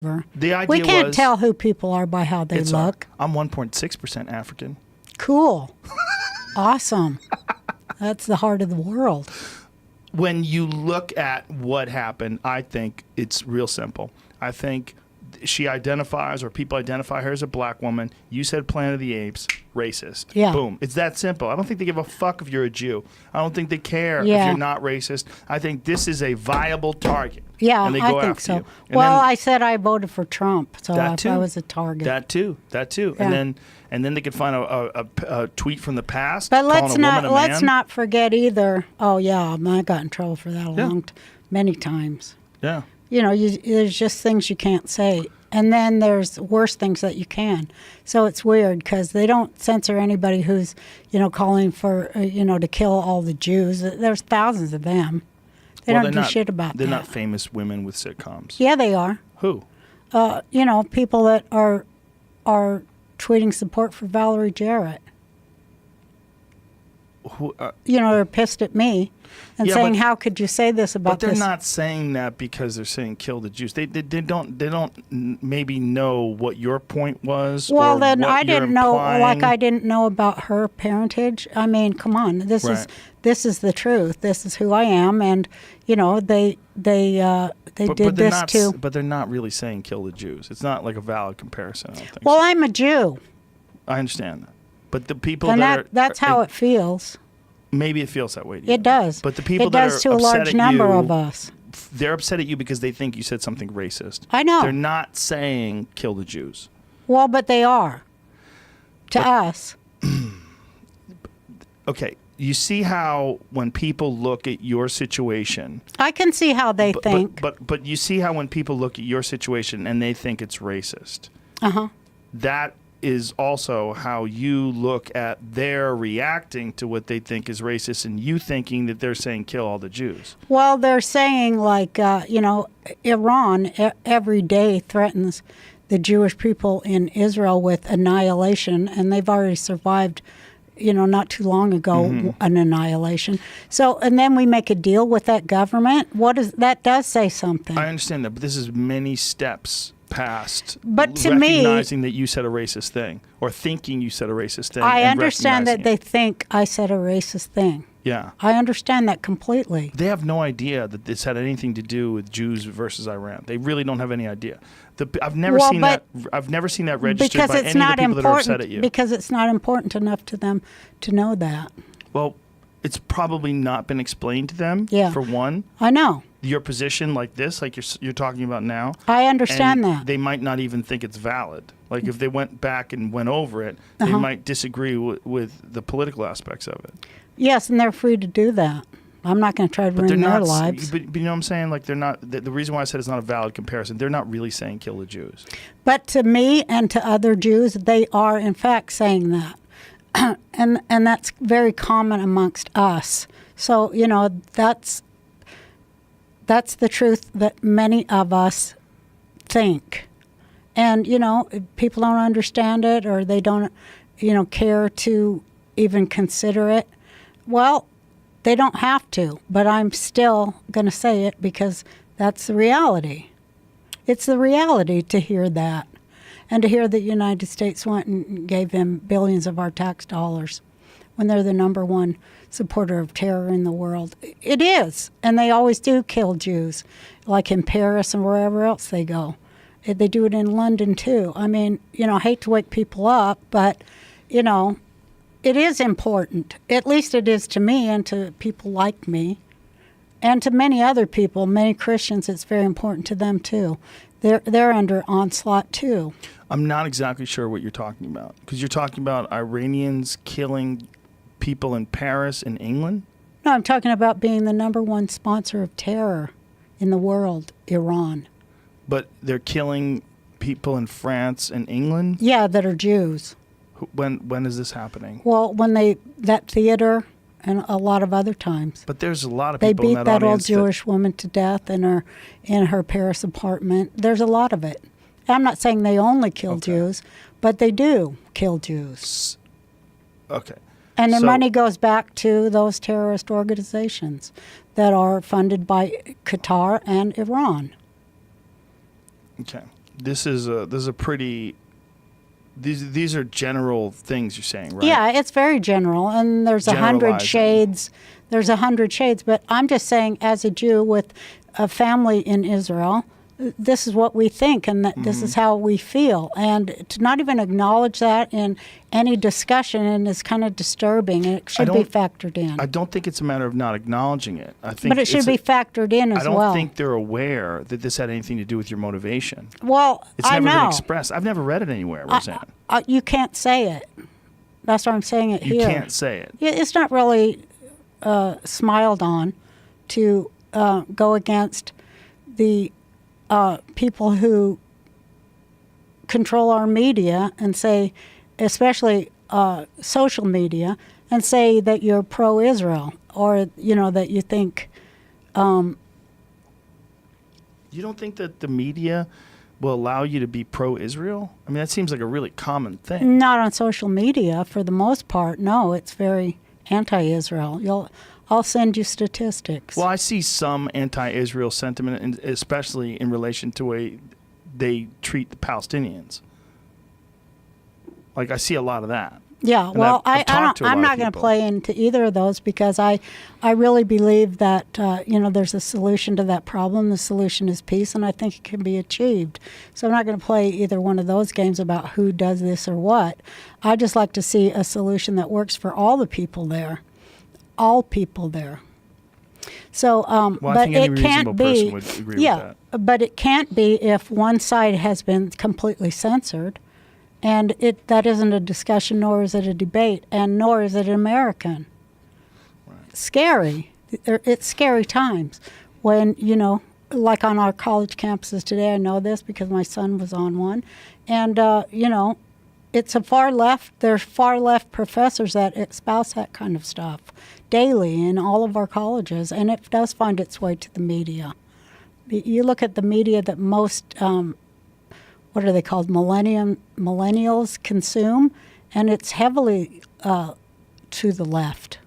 The idea We can't was, tell who people are by how they look. I'm 1.6% African. Cool. Awesome. That's the heart of the world. When you look at what happened, I think it's real simple. I think she identifies, or people identify her as a black woman. You said Planet of the Apes, racist. Yeah. Boom. It's that simple. I don't think they give a fuck if you're a Jew. I don't think they care if Yeah. you're not racist. I think this is a viable target. Yeah, and they go I think after so. you. And Well, then- I said I voted for Trump, so That if too. I was a target. That too. Yeah. And then they could find a tweet from the past. But calling let's a woman not a let's man. not forget either. Oh yeah, I got in trouble for that Yeah. many times. Yeah. You know, there's just things you can't say, and then there's worse things that you can. So it's weird because they don't censor anybody who's calling for to kill all the Jews. There's thousands of them. They Well, don't they're do shit about They're that. not famous women with sitcoms. Yeah, they are. Who? People that are tweeting support for Valerie Jarrett. Who? They're pissed at me and Yeah, saying, but- "How could you say this about But they're this?" not saying that because they're saying kill the Jews. They don't maybe know what your point was. Well, or then what I you're didn't know, like implying. I didn't know about her parentage. I mean, come on, this Right. is the truth. This is who I am, and they did they're this not, too. But they're not really saying kill the Jews. It's not like a valid comparison. I don't think. Well, so. I'm a Jew, I understand that. But the people and that are, that's how it feels. Maybe it feels that way to you. It does. But the people it that does are to a upset large at number you, of us. They're upset at you because they think you said something racist. I know. They're not saying kill the Jews. Well, but they are to us. Okay, you see how when people look at your situation, I can see how they think. but you see how when people look at your situation and they think it's racist. That is also how you look at their reacting to what they think is racist, and you thinking that they're saying kill all the Jews. Well, they're saying Iran every day threatens the Jewish people in Israel with annihilation, and they've already survived, not too long ago, an annihilation. So, and then we make a deal with that government. That does say something. I understand that, but this is many steps past But to me, recognizing that you said a racist thing or thinking you said a racist thing. I and understand that they recognizing it. think I said a racist thing. Yeah. I understand that completely. They have no idea that this had anything to do with Jews versus Iran. They really don't have any idea. I've never seen that. I've never seen that registered because by it's any not of the people that are upset important. at you. Because it's not important enough to them to know that. Well, it's probably not been explained to them. Yeah. For one, I know. your position like this, like you're talking about now. I understand and that. They might not even think it's valid. Like if they went back and went over it, they might disagree with the political aspects of it. Yes, and they're free to do that. I'm not going to try to ruin their lives. But you know what I'm saying? Like they're not. The reason why I said it's not a valid comparison, they're not really saying kill the Jews. But to me and to other Jews, they are in fact saying that, and that's very common amongst us. So that's the truth that many of us think, and people don't understand it or they don't care to even consider it. Well, they don't have to, but I'm still going to say it because that's the reality. It's the reality to hear that, and to hear that the United States went and gave them billions of our tax dollars when they're the number one supporter of terror in the world. It is, and they always do kill Jews, like in Paris and wherever else they go. They do it in London too. I mean, I hate to wake people up, but, it is important. At least it is to me and to people like me. And to many other people, many Christians, it's very important to them too. They're under onslaught too. I'm not exactly sure what you're talking about, because you're talking about Iranians killing people in Paris and England? No, I'm talking about being the number one sponsor of terror in the world, Iran. But they're killing people in France and England? Yeah, that are Jews. When is this happening? Well, when that theater and a lot of other times. But there's a lot of They people in beat that that old audience Jewish woman to death in her Paris apartment. There's a lot of it. I'm not saying they only kill Jews, but they do kill Jews. Okay. And the money goes back to those terrorist organizations that are funded by Qatar and Iran. Okay. this is a pretty. These are general things you're saying, right? Yeah, it's very general, and there's 100 shades. There's 100 shades, but I'm just saying, as a Jew with a family in Israel, this is what we think, and that this is how we feel. And to not even acknowledge that in any discussion and is kind of disturbing, and it should be factored in. I don't think it's a matter of not acknowledging it. I think, but it should be factored in as well. I don't think they're aware that this had anything to do with your motivation. Well, it's never been expressed. I've never read it anywhere, Roseanne. You can't say it. That's why I'm saying it here. You can't say it. It's not really smiled on to go against the people who control our media and say, especially social media, and say that you're pro-Israel, or that you think. You don't think that the media will allow you to be pro-Israel? I mean, that seems like a really common thing. Not on social media, for the most part. No, it's very anti-Israel. I'll send you statistics. Well, I see some anti-Israel sentiment, and especially in relation to the way they treat the Palestinians. Like, I see a lot of that. Yeah, well, I'm not going to play into either of those, because I really believe that there's a solution to that problem. The solution is peace, and I think it can be achieved. So I'm not going to play either one of those games about who does this or what. I just like to see a solution that works for all the people there. All people there. So, but it can't be. Would agree with that. But it can't be if one side has been completely censored, and that isn't a discussion, nor is it a debate, and nor is it American. Right. Scary. It's scary times when like on our college campuses today. I know this because my son was on one, and it's a far left. There's far left professors that espouse that kind of stuff daily in all of our colleges, and it does find its way to the media. You look at the media that most, what are they called, millennials consume, and it's heavily to the left.